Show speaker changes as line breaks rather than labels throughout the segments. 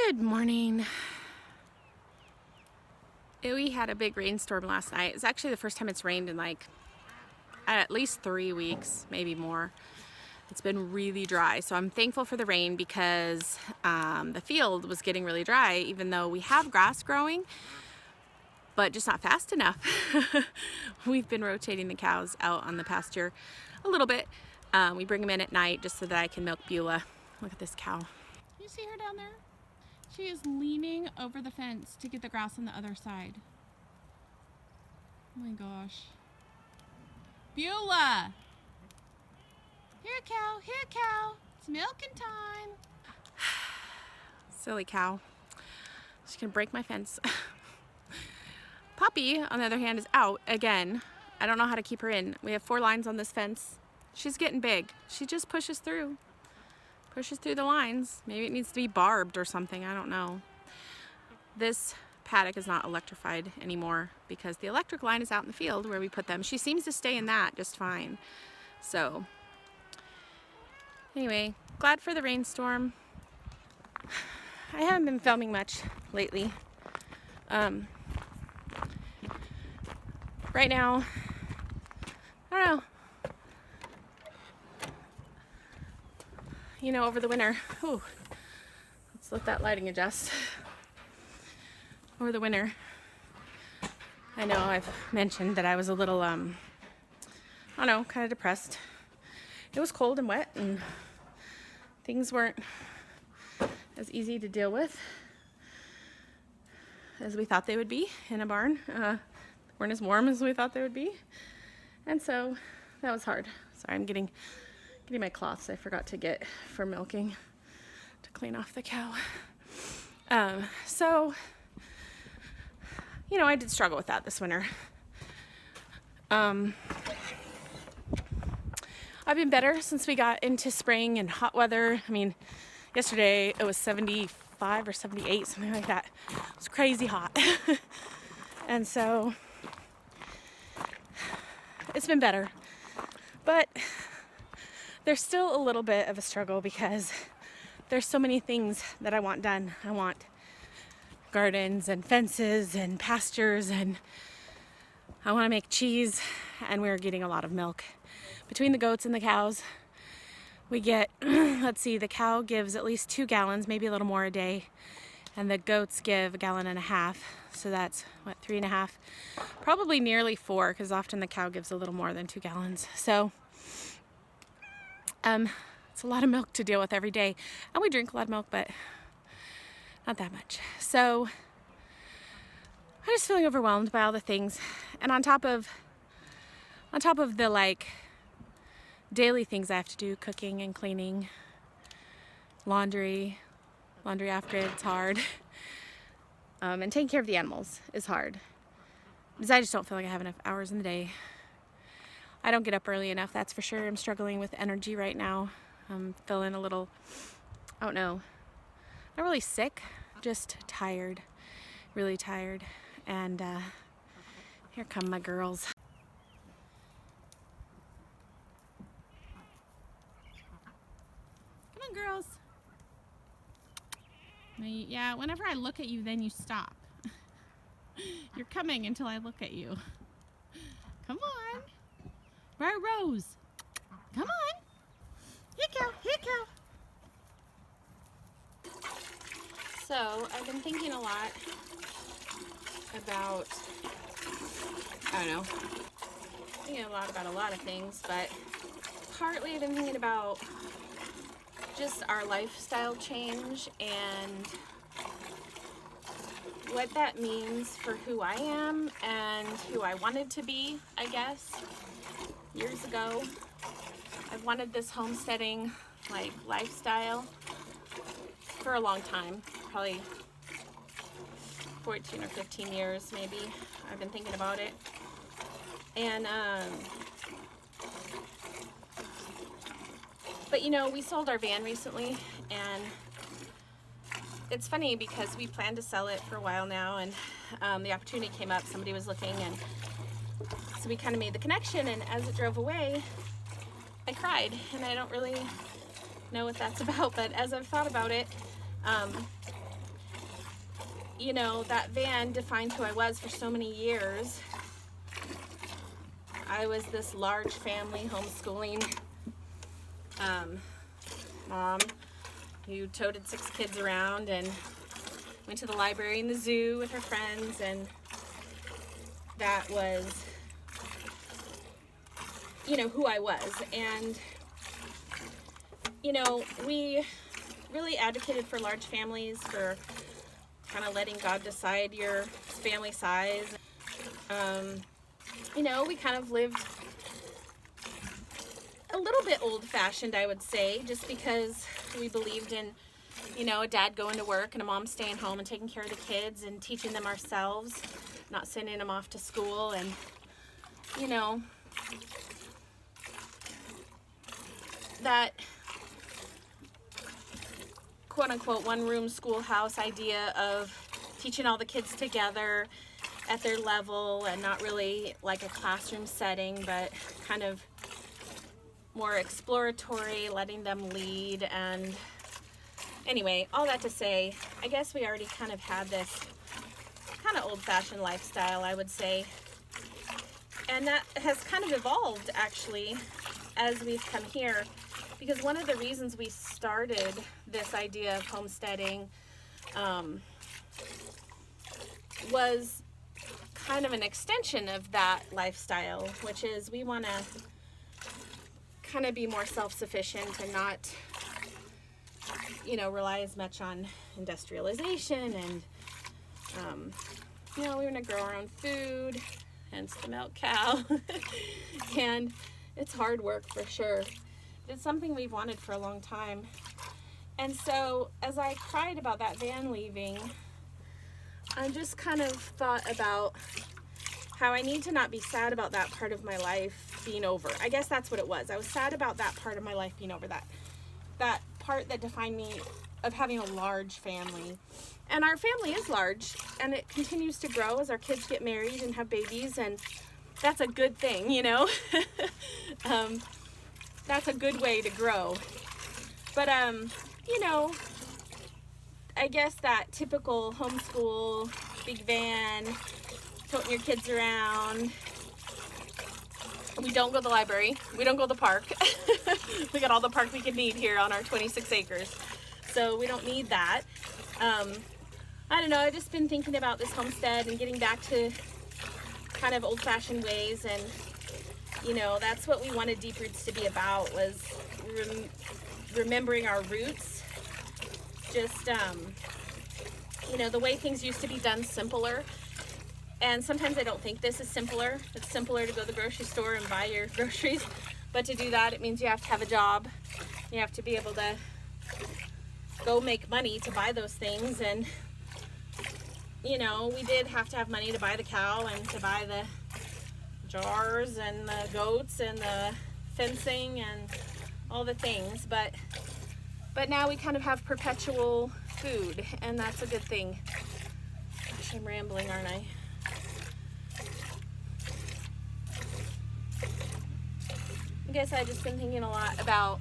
Good morning. We had a big rainstorm last night. It's actually the first time it's rained in like at least 3 weeks, maybe more. It's been really dry, so I'm thankful for the rain because the field was getting really dry, even though we have grass growing, but just not fast enough. We've been rotating the cows out on the pasture a little bit. We bring them in at night just so that I can milk Beulah. Look at this cow. You see her down there? She is leaning over the fence to get the grass on the other side. Oh my gosh. Beulah! Here, cow, here, cow. It's milking time. Silly cow. She's gonna break my fence. Poppy, on the other hand, is out again. I don't know how to keep her in. We have 4 lines on this fence. She's getting big. She just pushes through the lines. Maybe it needs to be barbed or something, I don't know. This paddock is not electrified anymore because the electric line is out in the field where we put them. She seems to stay in that just fine. So anyway, glad for the rainstorm. I haven't been filming much lately. Right now, I don't know. You know, over the winter, let's let that lighting adjust. Over the winter, I know I've mentioned that I was a little, I don't know, kind of depressed. It was cold and wet, and things weren't as easy to deal with as we thought they would be in a barn. Weren't as warm as we thought they would be, and so that was hard. Sorry, I'm getting my cloths I forgot to get for milking to clean off the cow. So, you know, I did struggle with that this winter. I've been better since we got into spring and hot weather. I mean, yesterday it was 75 or 78, something like that. It was crazy hot. And so it's been better. But there's still a little bit of a struggle because there's so many things that I want done. I want gardens and fences and pastures, and I want to make cheese, and we're getting a lot of milk. Between the goats and the cows, we get, let's see, the cow gives at least 2 gallons, maybe a little more a day, and the goats give 1.5 gallons. So that's, what, 3.5? Probably nearly 4, because often the cow gives a little more than 2 gallons. So it's a lot of milk to deal with every day, and we drink a lot of milk, but not that much. So I'm just feeling overwhelmed by all the things, and on top of the like daily things I have to do, cooking and cleaning, laundry after it's hard, and taking care of the animals is hard because I just don't feel like I have enough hours in the day. I don't get up early enough, that's for sure. I'm struggling with energy right now. I'm feeling a little, I don't know, not really sick, just tired, really tired. And here come my girls. Come on, girls. Yeah, whenever I look at you, then you stop. You're coming until I look at you. Come on. Where Rose? Come on. Here you go, here you go. So, I've been thinking a lot about, I don't know, thinking a lot about a lot of things, but partly I've been thinking about just our lifestyle change and what that means for who I am and who I wanted to be, I guess. Years ago, I've wanted this homesteading like lifestyle for a long time, probably 14 or 15 years maybe. I've been thinking about it, and but you know, we sold our van recently, and it's funny because we planned to sell it for a while now, and the opportunity came up, somebody was looking, and so we kind of made the connection, and as it drove away, I cried, and I don't really know what that's about, but as I've thought about it, you know, that van defined who I was for so many years. I was this large family homeschooling mom who toted 6 kids around and went to the library and the zoo with her friends, and that was, you know, who I was. And, you know, we really advocated for large families, for kind of letting God decide your family size. You know, we kind of lived a little bit old-fashioned, I would say, just because we believed in, you know, a dad going to work and a mom staying home and taking care of the kids and teaching them ourselves, not sending them off to school. And, you know, that quote-unquote one-room schoolhouse idea of teaching all the kids together at their level, and not really like a classroom setting, but kind of more exploratory, letting them lead. And anyway, all that to say, I guess we already kind of had this kind of old-fashioned lifestyle, I would say. And that has kind of evolved, actually, as we've come here. Because one of the reasons we started this idea of homesteading was kind of an extension of that lifestyle, which is we want to kind of be more self-sufficient and not, you know, rely as much on industrialization. And you know, we want to grow our own food, hence the milk cow. And it's hard work for sure. It's something we've wanted for a long time. And so as I cried about that van leaving, I just kind of thought about how I need to not be sad about that part of my life being over. I guess that's what it was. I was sad about that part of my life being over, that part that defined me, of having a large family. And our family is large, and it continues to grow as our kids get married and have babies, and that's a good thing, you know. That's a good way to grow. But you know, I guess that typical homeschool, big van, toting your kids around. We don't go to the library. We don't go to the park. We got all the park we could need here on our 26 acres. So we don't need that. I don't know, I've just been thinking about this homestead and getting back to kind of old-fashioned ways. And, you know, that's what we wanted Deep Roots to be about, was remembering our roots. Just, you know, the way things used to be done simpler. And sometimes I don't think this is simpler. It's simpler to go to the grocery store and buy your groceries. But to do that, it means you have to have a job. You have to be able to go make money to buy those things. And, you know, we did have to have money to buy the cow and to buy the jars and the goats and the fencing and all the things. But now we kind of have perpetual food, and that's a good thing. Gosh, I'm rambling, aren't I? I guess I've just been thinking a lot about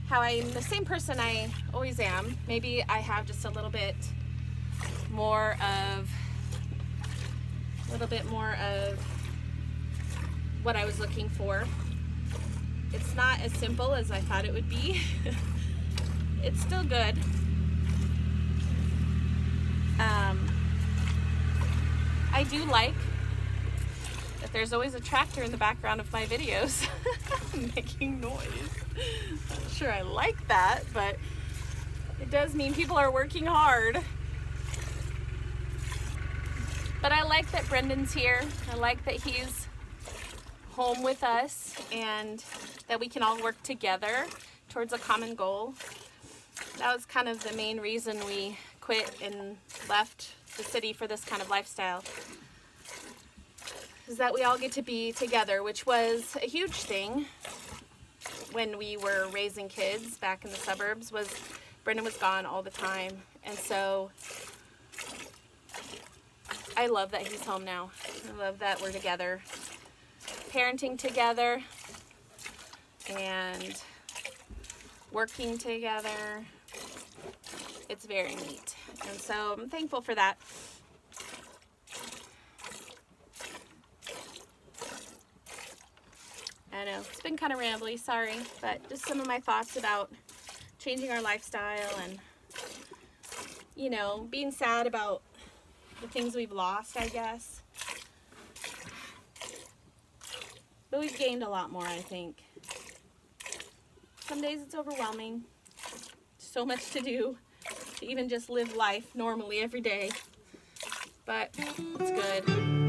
how I'm the same person I always am. Maybe I have just a little bit more of what I was looking for. It's not as simple as I thought it would be. It's still good. I do like that there's always a tractor in the background of my videos making noise. Not sure I like that, but it does mean people are working hard. But I like that Brendan's here. I like that he's home with us and that we can all work together towards a common goal. That was kind of the main reason we quit and left the city for this kind of lifestyle, is that we all get to be together, which was a huge thing when we were raising kids back in the suburbs. Was Brendan was gone all the time, and so I love that he's home now. I love that we're together, parenting together, and working together. It's very neat. And so I'm thankful for that. I know, it's been kind of rambly, sorry, but just some of my thoughts about changing our lifestyle and, you know, being sad about the things we've lost, I guess. But we've gained a lot more, I think. Some days it's overwhelming. So much to do to even just live life normally every day. But it's good.